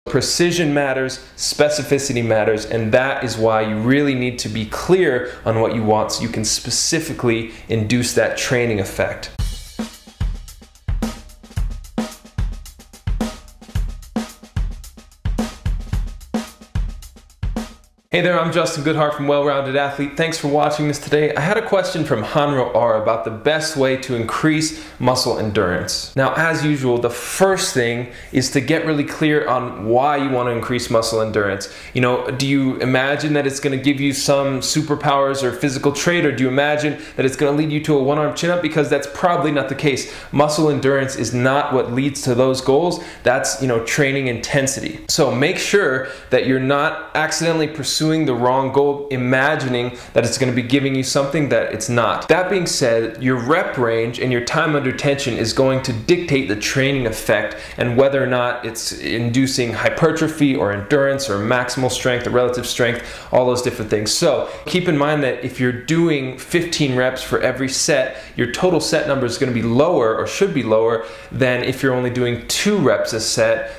Precision matters, specificity matters, and that is why you really need to be clear on what you want so you can specifically induce that training effect. Hey there, I'm Justin Goodhart from Well-Rounded Athlete. Thanks for watching this today. I had a question from Hanro R about the best way to increase muscle endurance. Now, as usual, the first thing is to get really clear on why you want to increase muscle endurance. You know, do you imagine that it's going to give you some superpowers or physical trait, or do you imagine that it's going to lead you to a one-arm chin-up? Because that's probably not the case. Muscle endurance is not what leads to those goals. That's, training intensity. So make sure that you're not accidentally pursuing the wrong goal, imagining that it's going to be giving you something that it's not. That being said, your rep range and your time under tension is going to dictate the training effect and whether or not it's inducing hypertrophy or endurance or maximal strength or relative strength, all those different things. So keep in mind that if you're doing 15 reps for every set, your total set number is going to be lower, or should be lower, than if you're only doing 2 reps a set,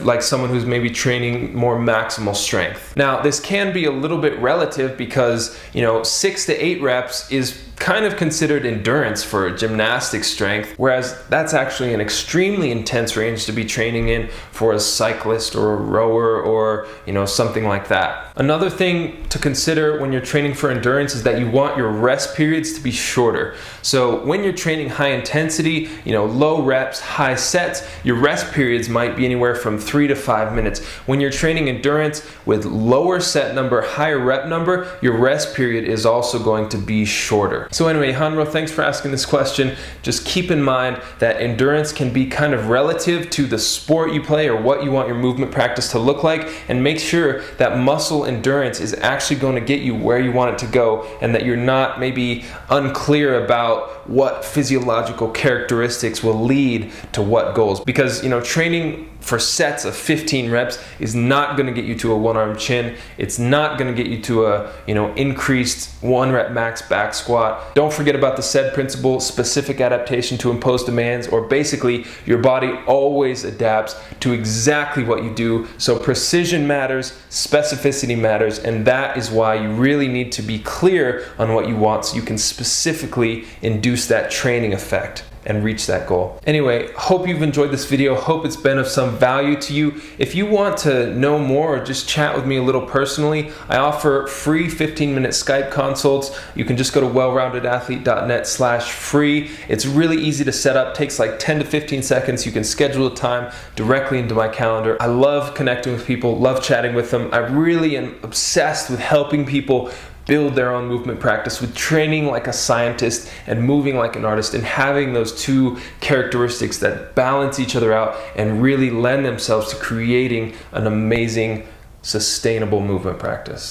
like someone who's maybe training more maximal strength. Now, this can be a little bit relative because 6 to 8 reps is kind of considered endurance for gymnastic strength, whereas that's actually an extremely intense range to be training in for a cyclist or a rower or something like that. Another thing to consider when you're training for endurance is that you want your rest periods to be shorter. So when you're training high intensity, low reps, high sets, your rest periods might be anywhere from 3 to 5 minutes. When you're training endurance with lower set number, higher rep number, your rest period is also going to be shorter. So anyway, Hanro, thanks for asking this question. Just keep in mind that endurance can be kind of relative to the sport you play or what you want your movement practice to look like, and make sure that muscle endurance is actually going to get you where you want it to go, and that you're not maybe unclear about what physiological characteristics will lead to what goals. Because training for sets of 15 reps is not going to get you to a one-arm chin. It's not going to get you to a increased 1 rep max back squat. Don't forget about the SAID principle, specific adaptation to imposed demands, or basically your body always adapts to exactly what you do. So precision matters, specificity matters, and that is why you really need to be clear on what you want so you can specifically induce that training effect and reach that goal. Anyway, hope you've enjoyed this video. Hope it's been of some value to you. If you want to know more or just chat with me a little personally, I offer free 15-minute Skype consults. You can just go to wellroundedathlete.net/free. It's really easy to set up, takes like 10 to 15 seconds. You can schedule a time directly into my calendar. I love connecting with people, love chatting with them. I really am obsessed with helping people build their own movement practice, with training like a scientist and moving like an artist, and having those two characteristics that balance each other out and really lend themselves to creating an amazing, sustainable movement practice.